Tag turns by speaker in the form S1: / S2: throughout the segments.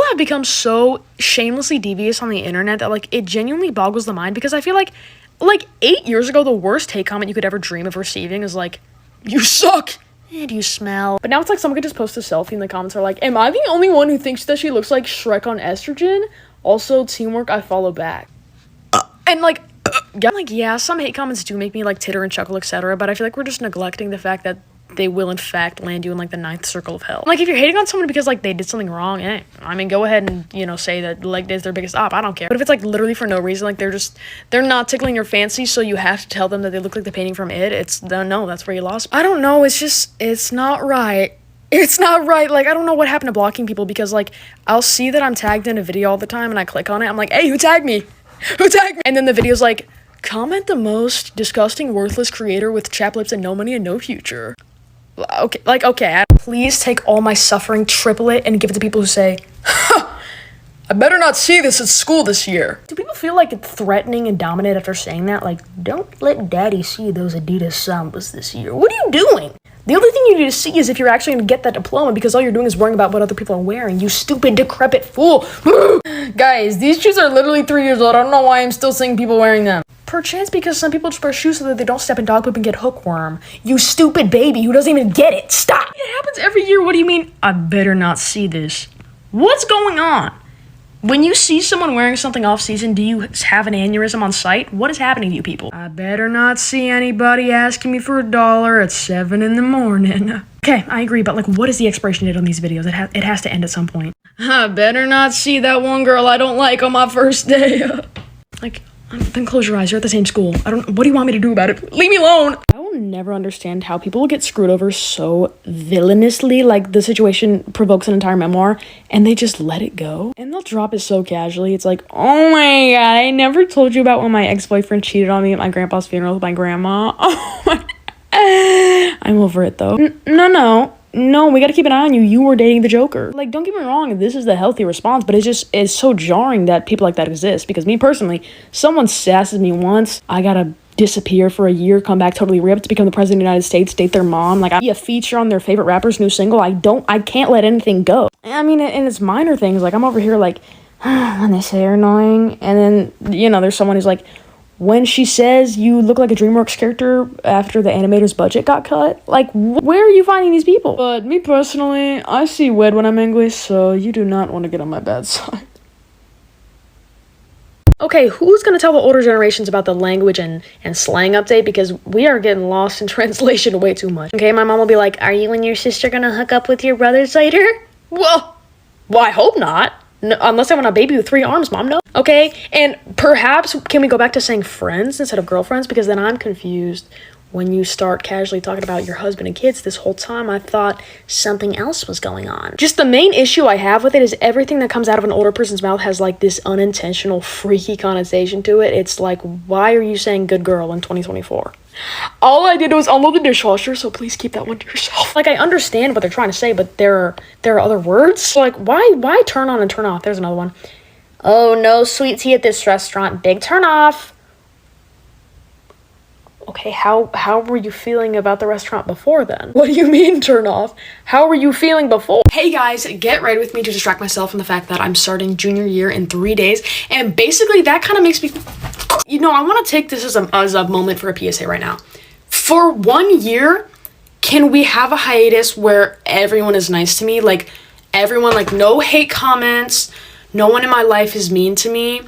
S1: have become so shamelessly devious on the internet that, like, it genuinely boggles the mind, because I feel like 8 years ago, the worst hate comment you could ever dream of receiving is like, you suck and you smell. But now it's like someone could just post a selfie and the comments are like, am I the only one who thinks that she looks like Shrek on estrogen? Also, teamwork, I follow back. And like, yeah, some hate comments do make me like titter and chuckle, etc. But I feel like we're just neglecting the fact that they will in fact land you in like the 9th circle of hell. Like, if you're hating on someone because like they did something wrong, I mean, go ahead and, you know, say that leg day is their biggest op. I don't care. But if it's like literally for no reason, like they're not tickling your fancy, so you have to tell them that they look like the painting from It, no, that's where you lost. I don't know, it's not right. It's not right. Like, I don't know what happened to blocking people, because like I'll see that I'm tagged in a video all the time and I click on it. I'm like, hey, who tagged me? Who tagged me? And then the video's like, comment the most disgusting, worthless creator with chapped lips and no money and no future. Okay, please take all my suffering, triple it, and give it to people who say, I better not see this at school this year. Do people feel like threatening and dominant after saying that? Like, don't let daddy see those Adidas Sambas this year. What are you doing? The only thing you need to see is if you're actually going to get that diploma, because all you're doing is worrying about what other people are wearing, you stupid, decrepit fool. Guys, these shoes are literally 3 years old. I don't know why I'm still seeing people wearing them. Perchance because some people just wear shoes so that they don't step in dog poop and get hookworm. You stupid baby who doesn't even get it. Stop. It happens every year. What do you mean? I better not see this. What's going on? When you see someone wearing something off-season, do you have an aneurysm on sight? What is happening to you people? I better not see anybody asking me for $1 at 7 in the morning. Okay, I agree, but like, what is the expiration date on these videos? It has to end at some point. I better not see that one girl I don't like on my first day. Like, then close your eyes. You're at the same school. What do you want me to do about it? Leave me alone. I will never understand how people get screwed over so villainously. Like, the situation provokes an entire memoir and they just let it go. And they'll drop it so casually. It's like, oh my god, I never told you about when my ex-boyfriend cheated on me at my grandpa's funeral with my grandma. Oh my. I'm over it though. No, we gotta keep an eye on you. You were dating the Joker. Like, don't get me wrong, this is the healthy response, but it's so jarring that people like that exist. Because me personally, someone sasses me once, I gotta disappear for a year, come back totally ripped, become the president of the United States, date their mom. Like, I see a feature on their favorite rapper's new single, I can't let anything go. I mean, and it's minor things. Like, I'm over here like, when they say you're annoying, and then, you know, there's someone who's like, when she says you look like a DreamWorks character after the animator's budget got cut, like, where are you finding these people? But me personally, I see red when I'm English, so you do not want to get on my bad side. Okay, who's gonna tell the older generations about the language and slang update? Because we are getting lost in translation way too much. Okay, my mom will be like, are you and your sister gonna hook up with your brothers later? Well, I hope not. No, unless I want a baby with 3 arms, mom, no. Okay, and perhaps can we go back to saying friends instead of girlfriends? Because then I'm confused when you start casually talking about your husband and kids. This whole time I thought something else was going on. Just the main issue I have with it is everything that comes out of an older person's mouth has like this unintentional freaky connotation to it. It's like, why are you saying good girl in 2024? All I did was unload the dishwasher, so please keep that one to yourself. Like, I understand what they're trying to say, but there are other words. Like, why turn on and turn off? There's another one. Oh, no sweet tea at this restaurant. Big turn off. Okay, how were you feeling about the restaurant before then? What do you mean turn off? How were you feeling before? Hey guys, get ready with me to distract myself from the fact that I'm starting junior year in 3 days, and basically that kind of makes me, you know, I want to take this as a moment for a PSA right now. For 1 year, can we have a hiatus where everyone is nice to me? Like, everyone, like, no hate comments, no one in my life is mean to me.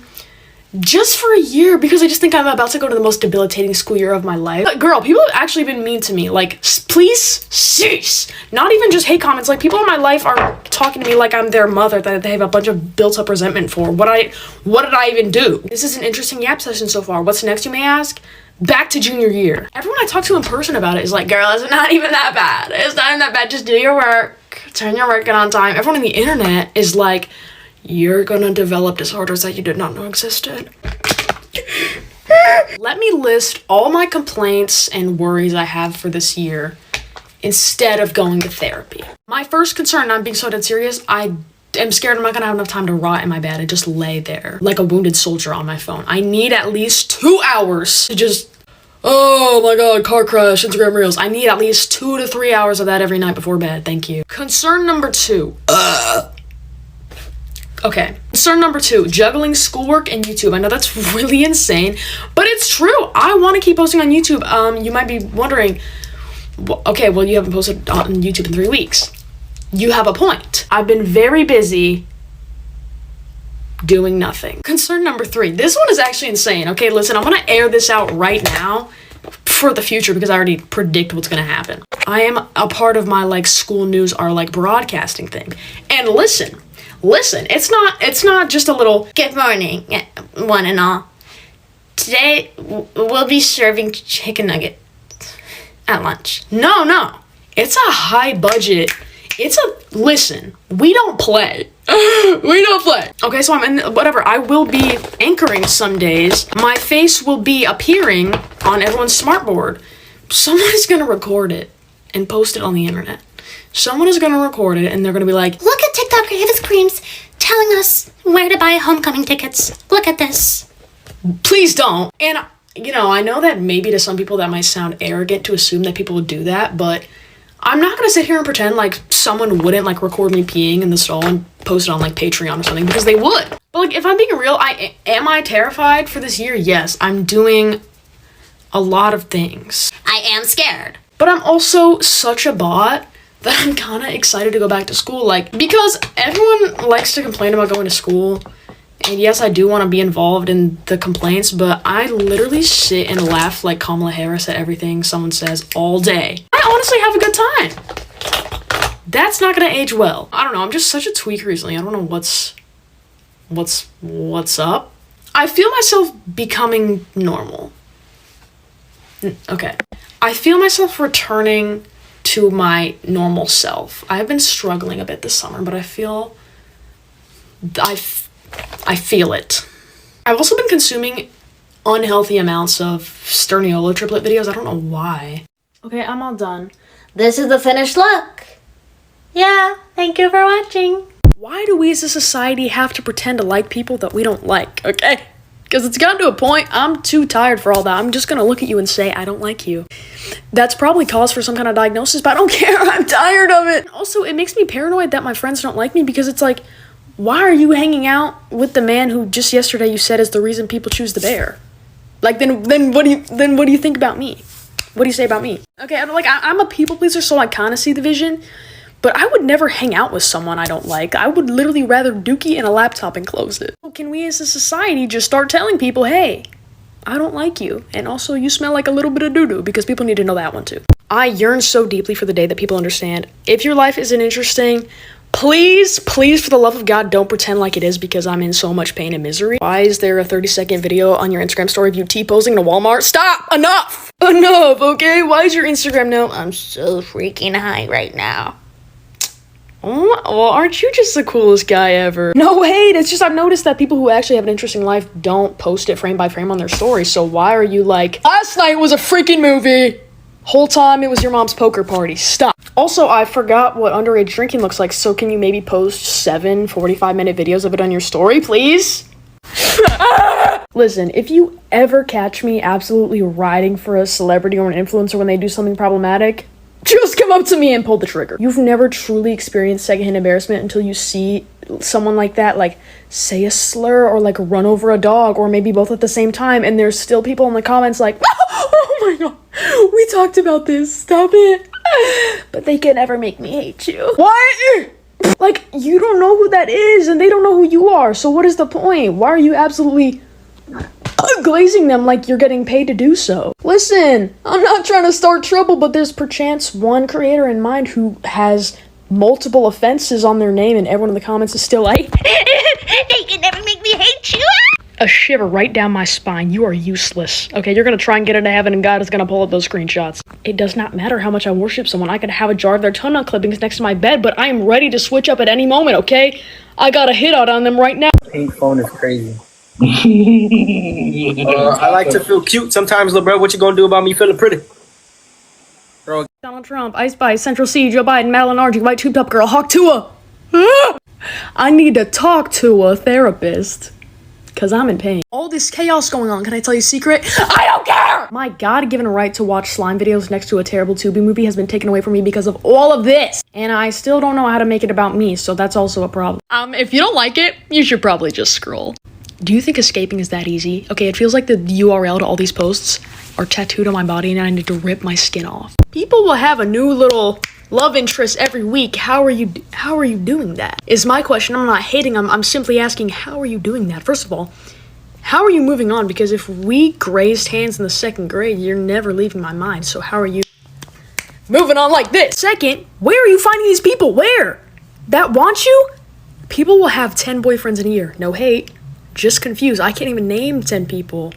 S1: Just for a year, because I just think I'm about to go to the most debilitating school year of my life. But girl, people have actually been mean to me. Like, please cease. Not even just hate comments. Like, people in my life are talking to me like I'm their mother, that they have a bunch of built-up resentment for. What did I even do? This is an interesting yap session so far. What's next, you may ask? Back to junior year. Everyone I talk to in person about it is like, girl, it's not even that bad. It's not even that bad. Just do your work. Turn your work in on time. Everyone on the internet is like, you're gonna develop disorders that you did not know existed. Let me list all my complaints and worries I have for this year instead of going to therapy. My first concern, and I'm being so dead serious, I am scared I'm not gonna have enough time to rot in my bed and just lay there like a wounded soldier on my phone. I need at least 2 hours to just, oh my god, car crash, Instagram Reels. I need at least 2 to 3 hours of that every night before bed. Thank you. Concern number 2. Okay, concern number 2, juggling schoolwork and YouTube. I know that's really insane, but it's true. I want to keep posting on YouTube. You might be wondering, okay, well, you haven't posted on YouTube in 3 weeks. You have a point. I've been very busy doing nothing. Concern number 3. This one is actually insane. Okay, listen, I'm gonna air this out right now for the future because I already predict what's gonna happen. I am a part of my like school news are like broadcasting thing. And listen, it's not just a little good morning, one and all. Today we'll be serving chicken nugget at lunch. No. It's a high budget. Listen, we don't play. We don't play. Okay, so I will be anchoring some days. My face will be appearing on everyone's smartboard. Someone is gonna record it and post it on the internet. Someone is gonna record it and they're gonna be like,
S2: look at TikToker Avascreams telling us where to buy homecoming tickets. Look at this.
S1: Please don't. And, you know, I know that maybe to some people that might sound arrogant to assume that people would do that, but I'm not gonna sit here and pretend like someone wouldn't like record me peeing in the stall and post it on like Patreon or something, because they would. But like, if I'm being real, am I terrified for this year? Yes, I'm doing a lot of things.
S2: I am scared.
S1: But I'm also such a bot that I'm kind of excited to go back to school, like, because everyone likes to complain about going to school. And yes, I do want to be involved in the complaints, but I literally sit and laugh like Kamala Harris at everything someone says all day. I honestly have a good time. That's not gonna age well. I don't know, I'm just such a tweak recently. I don't know what's up. I feel myself becoming normal. Okay. I feel myself returning to my normal self. I have been struggling a bit this summer, but I feel it. I've also been consuming unhealthy amounts of Sterniola triplet videos. I don't know why. Okay, I'm all done.
S2: This is the finished look. Yeah, thank you for watching.
S1: Why do we as a society have to pretend to like people that we don't like, okay? Because it's gotten to a point, I'm too tired for all that. I'm just gonna look at you and say, I don't like you. That's probably cause for some kind of diagnosis, but I don't care. I'm tired of it. Also, it makes me paranoid that my friends don't like me because it's like, why are you hanging out with the man who just yesterday you said is the reason people choose the bear? Like, then what do you think about me? What do you say about me? Okay, I'm a people pleaser, so I kind of see the vision, but I would never hang out with someone I don't like. I would literally rather dookie in a laptop and close it. Can we as a society just start telling people, hey, I don't like you, and also you smell like a little bit of doo-doo, because people need to know that one too. I yearn so deeply for the day that people understand, if your life isn't interesting, please, for the love of God, don't pretend like it is, because I'm in so much pain and misery. Why is there a 30-second video on your Instagram story of you T-posing in a Walmart? Stop! Enough, okay? Why is your Instagram now?
S2: I'm so freaking high right now.
S1: Oh, well, aren't you just the coolest guy ever? No, hate. It's just I've noticed that people who actually have an interesting life don't post it frame by frame on their stories. So why are you like, last night was a freaking movie. Whole time it was your mom's poker party. Stop. Also, I forgot what underage drinking looks like. So can you maybe post 7 45-minute videos of it on your story, please? Listen, if you ever catch me absolutely riding for a celebrity or an influencer when they do something problematic, just come up to me and pull the trigger. You've never truly experienced secondhand embarrassment until you see someone like that, like, say a slur or, like, run over a dog, or maybe both at the same time, and there's still people in the comments like, oh my god, we talked about this, stop it. But they can never make me hate you. What? Like, you don't know who that is, and they don't know who you are, so what is the point? Why are you absolutely glazing them like you're getting paid to do so? Listen, I'm not trying to start trouble, but there's perchance one creator in mind who has multiple offenses on their name, and everyone in the comments is still like,
S2: they can never make me hate you.
S1: A shiver right down my spine. You are useless. Okay, you're gonna try and get into heaven, and God is gonna pull up those screenshots. It does not matter how much I worship someone. I could have a jar of their toenail clippings next to my bed, but I am ready to switch up at any moment, okay? I got a hit out on them right now.
S3: Pink phone is crazy. I like to feel cute sometimes, little bro. What you gonna do about me feeling pretty? Bro.
S1: Donald Trump, Ice Spice, Central C, Joe Biden, Madeline RG, White Tube Top Girl, Hawk Tua. I need to talk to a therapist. Cause I'm in pain. All this chaos going on, can I tell you a secret? I don't care! My God-given right to watch slime videos next to a terrible Tubi movie has been taken away from me because of all of this. And I still don't know how to make it about me, so that's also a problem. If you don't like it, you should probably just scroll. Do you think escaping is that easy? Okay, it feels like the URL to all these posts are tattooed on my body and I need to rip my skin off. People will have a new little love interest every week. How are you doing that? Is my question. I'm not hating. I'm simply asking, how are you doing that? First of all, how are you moving on? Because if we grazed hands in the 2nd grade, you're never leaving my mind. So how are you moving on like this? Second, where are you finding these people? Where? That want you? People will have 10 boyfriends in a year. No hate. Just confused. I can't even name 10 people.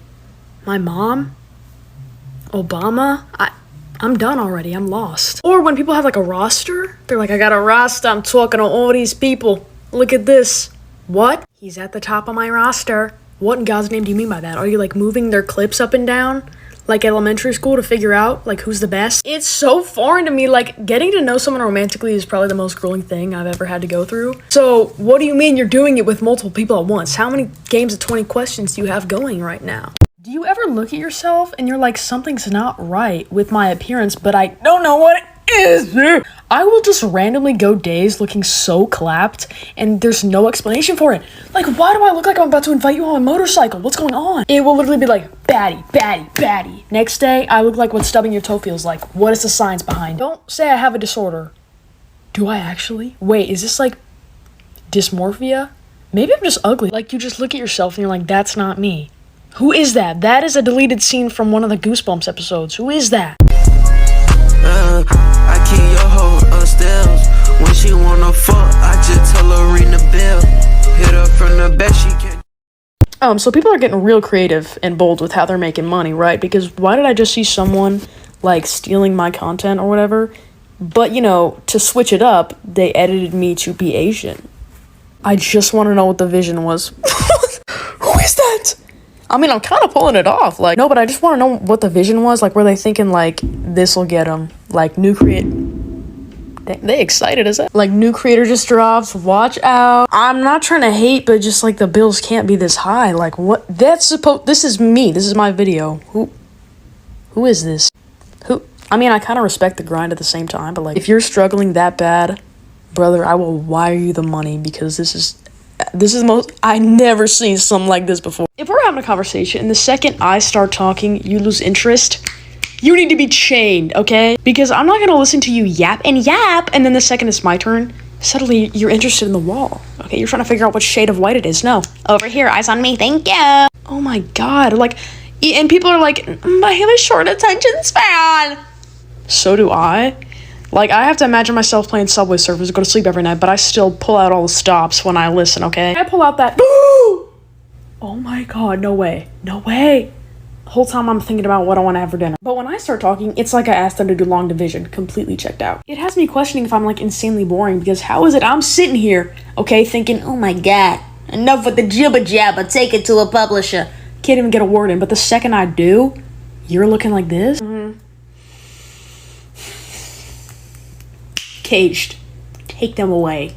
S1: My mom? Obama? I'm done already. I'm lost. Or when people have like a roster, they're like, I got a roster. I'm talking to all these people. Look at this. What? He's at the top of my roster. What in God's name do you mean by that? Are you like moving their clips up and down? Like elementary school to figure out like who's the best? It's so foreign to me. Like getting to know someone romantically is probably the most grueling thing I've ever had to go through. So what do you mean you're doing it with multiple people at once? How many games of 20 questions do you have going right now? Do you ever look at yourself and you're like, something's not right with my appearance, but I don't know what it is? I will just randomly go days looking so clapped and there's no explanation for it. Like, why do I look like I'm about to invite you on a motorcycle? What's going on? It will literally be like, baddie, baddie, baddie. Next day, I look like what stubbing your toe feels like. What is the science behind it? Don't say I have a disorder. Do I actually? Wait, is this like dysmorphia? Maybe I'm just ugly. Like, you just look at yourself and you're like, that's not me. Who is that? That is a deleted scene from one of the Goosebumps episodes. Who is that?
S4: I keep your hoe upstairs. When she wanna fuck, I just tell her ring the bell. Hit her from the back, she can't.
S1: So people are getting real creative and bold with how they're making money, right? Because why did I just see someone like stealing my content or whatever? But you know, to switch it up, they edited me to be Asian. I just want to know what the vision was. Who is that? I mean, I'm kind of pulling it off. Like, no, but I just want to know what the vision was. Like, were they thinking, like, this will get them? Like, new they excited as that. Like, new creator just drops. Watch out. I'm not trying to hate, but just, like, the bills can't be this high. Like, what? This is me. This is my video. Who is this? I mean, I kind of respect the grind at the same time. But, like, if you're struggling that bad, brother, I will wire you the money because this is the most, I never seen something like this before. If we're having a conversation and the second I start talking, you lose interest, you need to be chained, okay? Because I'm not gonna listen to you yap, and then the second it's my turn, suddenly you're interested in the wall. Okay, you're trying to figure out what shade of white it is. No. Over here, eyes on me, thank you. Oh my God, like, and people are like, I have a short attention span. So do I. Like, I have to imagine myself playing Subway Surfers to go to sleep every night, but I still pull out all the stops when I listen, okay? I pull out that, oh my God, no way, no way. The whole time I'm thinking about what I want to have for dinner. But when I start talking, it's like I asked them to do long division, completely checked out. It has me questioning if I'm like insanely boring, because how is it I'm sitting here, okay, thinking, oh my God, enough with the jibber jabber, take it to a publisher. Can't even get a word in, but the second I do, you're looking like this? Caged. Take them away.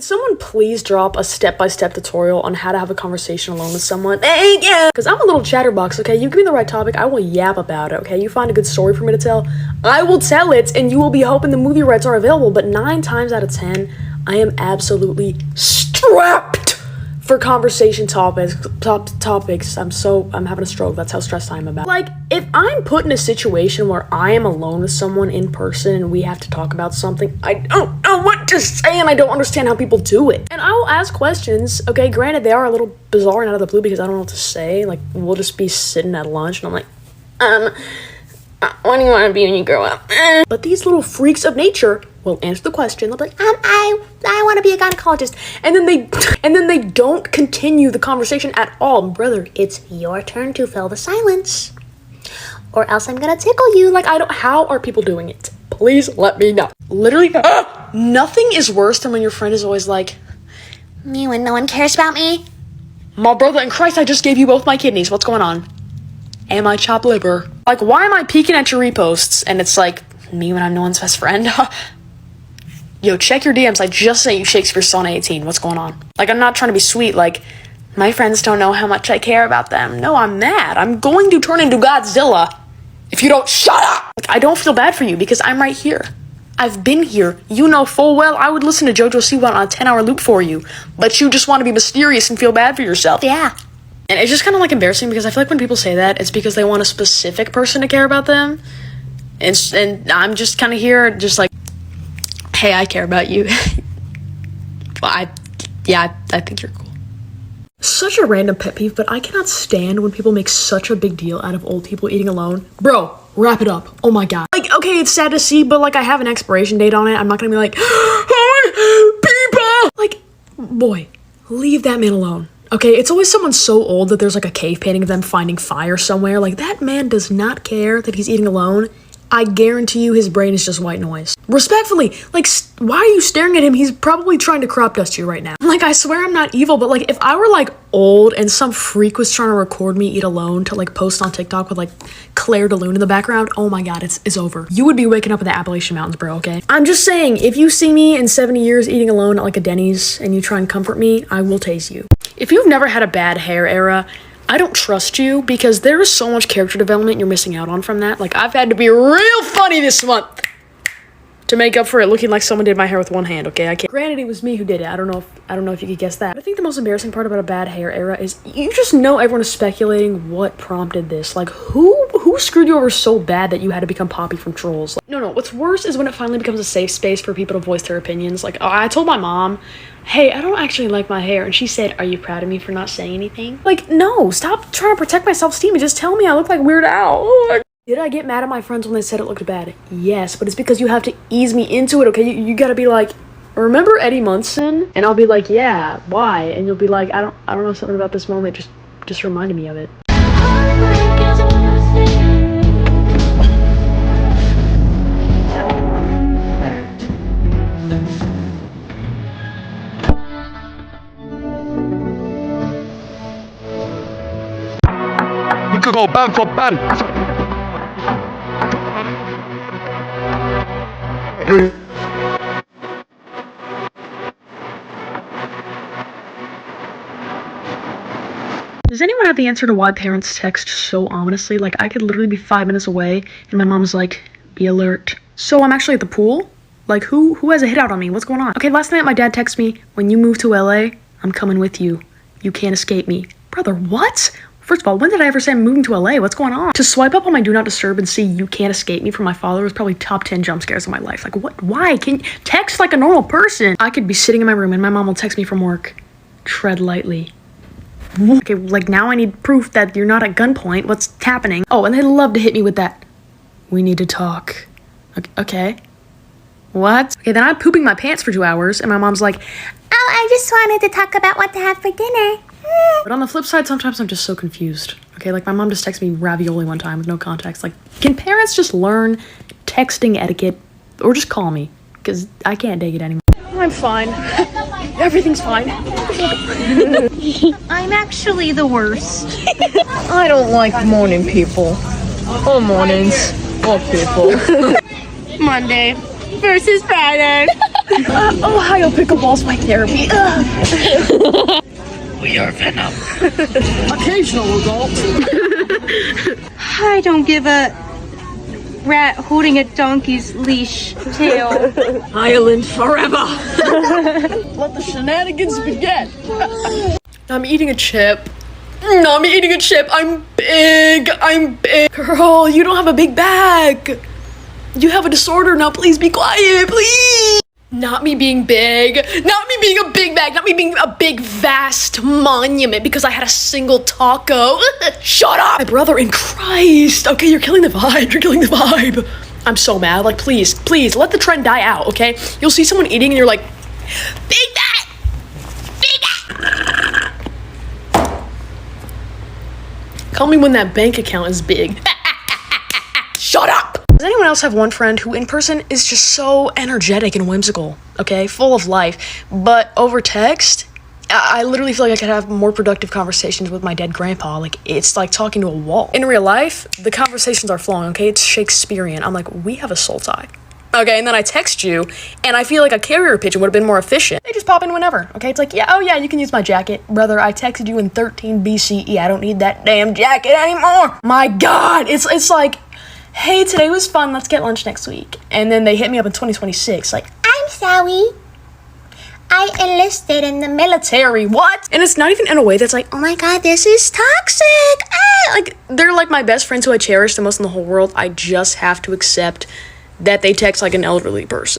S1: Could someone please drop a step-by-step tutorial on how to have a conversation alone with someone? Thank you! Because I'm a little chatterbox, okay? You give me the right topic, I will yap about it, okay? You find a good story for me to tell, I will tell it, and you will be hoping the movie rights are available, but 9 times out of 10, I am absolutely strapped for conversation topics. I'm having a stroke. That's how stressed I am about. Like, if I'm put in a situation where I am alone with someone in person and we have to talk about something, I don't know what to say and I don't understand how people do it. And I will ask questions. Okay, granted, they are a little bizarre and out of the blue because I don't know what to say. Like, we'll just be sitting at lunch and I'm like, what do you want to be when you grow up? But these little freaks of nature will answer the question. They'll be like, I want to be a gynecologist. And then they don't continue the conversation at all. Brother, it's your turn to fill the silence. Or else I'm gonna tickle you. Like, how are people doing it? Please let me know. Literally, nothing is worse than when your friend is always like,
S2: Me when no one cares about me.
S1: my brother in Christ, I just gave you both my kidneys. What's going on? Am I chopped liver? Like, why am I peeking at your reposts? And it's like, me when I'm no one's best friend? Yo, check your DMs. I just sent you Shakespeare's Sonnet 18. What's going on? Like, I'm not trying to be sweet. Like, my friends don't know how much I care about them. No, I'm mad. I'm going to turn into Godzilla if you don't shut up. Like, I don't feel bad for you because I'm right here. I've been here. You know full well I would listen to JoJo Siwa on a 10-hour loop for you. But you just want to be mysterious and feel bad for yourself.
S2: Yeah.
S1: And it's just kind of like embarrassing because I feel like when people say that, it's because they want a specific person to care about them. And I'm just kind of here just like, hey, I care about you. Well, I think you're cool. Such a random pet peeve, but I cannot stand when people make such a big deal out of old people eating alone. Bro, wrap it up. Oh my god. Like, okay, it's sad to see, but like I have an expiration date on it. I'm not gonna be like, oh, people! Like, boy, leave that man alone. Okay, it's always someone so old that there's like a cave painting of them finding fire somewhere. Like, that man does not care that he's eating alone. I guarantee you his brain is just white noise. Respectfully, like, why are you staring at him? He's probably trying to crop dust you right now. Like, I swear I'm not evil, but like, if I were like old and some freak was trying to record me eat alone to like post on TikTok with like Claire de Lune in the background, oh my god, it's over. You would be waking up in the Appalachian Mountains, bro, okay? I'm just saying, if you see me in 70 years eating alone at like a Denny's and you try and comfort me, I will tase you. If you've never had a bad hair era, I don't trust you because there is so much character development you're missing out on from that. Like, I've had to be real funny this month to make up for it looking like someone did my hair with one hand, okay? I can't. Granted, it was me who did it. I don't know if you could guess that. I think the most embarrassing part about a bad hair era is you just know everyone is speculating what prompted this. Like, who screwed you over so bad that you had to become Poppy from Trolls? Like, no, what's worse is when it finally becomes a safe space for people to voice their opinions. Like, I told my mom, hey, I don't actually like my hair. And she said, are you proud of me for not saying anything? Like, no, stop trying to protect my self-esteem and just tell me I look like Weird Al. Oh, did I get mad at my friends when they said it looked bad? Yes, but it's because you have to ease me into it, okay? You gotta be like, remember Eddie Munson? And I'll be like, yeah, why? And you'll be like, I don't know, something about this moment just reminded me of it.
S5: You could go band for band.
S1: Does anyone have the answer to why parents text so ominously? Like, I could literally be 5 minutes away and my mom's like, be alert. So I'm actually at the pool? Like, who has a hit out on me? What's going on? Okay, last night my dad texted me, when you move to LA, I'm coming with you. You can't escape me. Brother, what? First of all, when did I ever say I'm moving to LA? What's going on? To swipe up on my do not disturb and see you can't escape me from my father was probably top 10 jump scares of my life. Like, what? Why? Can you text like a normal person? I could be sitting in my room and my mom will text me from work. Tread lightly. Okay, like, now I need proof that you're not at gunpoint. What's happening? Oh, and they love to hit me with that. We need to talk. Okay. What? Okay, then I'm pooping my pants for 2 hours and my mom's like,
S2: Oh, I just wanted to talk about what to have for dinner.
S1: But on the flip side, sometimes I'm just so confused. Okay, like my mom just texted me ravioli one time with no context. Like, can parents just learn texting etiquette or just call me? Because I can't dig it anymore. I'm fine. Everything's fine.
S6: I'm actually the worst.
S7: I don't like morning people. Or mornings. Or people.
S6: Monday versus Friday.
S1: Ohio pickleball's my therapy.
S8: We are Venom.
S1: Occasional results.
S6: I don't give a rat holding a donkey's leash tail.
S1: Island forever. Let the shenanigans begin. I'm eating a chip. No, I'm eating a chip. I'm big. Girl, you don't have a big bag. You have a disorder now. Please be quiet, please. Not me being big. Not me being a big bag. Not me being a big, vast monument because I had a single taco. Shut up. My brother in Christ. Okay, you're killing the vibe. You're killing the vibe. I'm so mad. Like, please, let the trend die out, okay? You'll see someone eating and you're like, big bag. Big bag. Call me when that bank account is big. Shut up! Does anyone else have one friend who in person is just so energetic and whimsical, okay? Full of life, but over text, I literally feel like I could have more productive conversations with my dead grandpa. Like, it's like talking to a wall. In real life, the conversations are flowing, okay? It's Shakespearean. I'm like, we have a soul tie. Okay, and then I text you, and I feel like a carrier pigeon would have been more efficient. They just pop in whenever, okay? It's like, yeah, oh yeah, you can use my jacket. Brother, I texted you in 13 BCE. I don't need that damn jacket anymore. My God, it's like, hey, today was fun. Let's get lunch next week. And then they hit me up in 2026, like, I'm sorry. I enlisted in the military. What? And it's not even in a way that's like, oh my God, this is toxic. Like, they're like my best friends who I cherish the most in the whole world. I just have to accept that they text like an elderly person.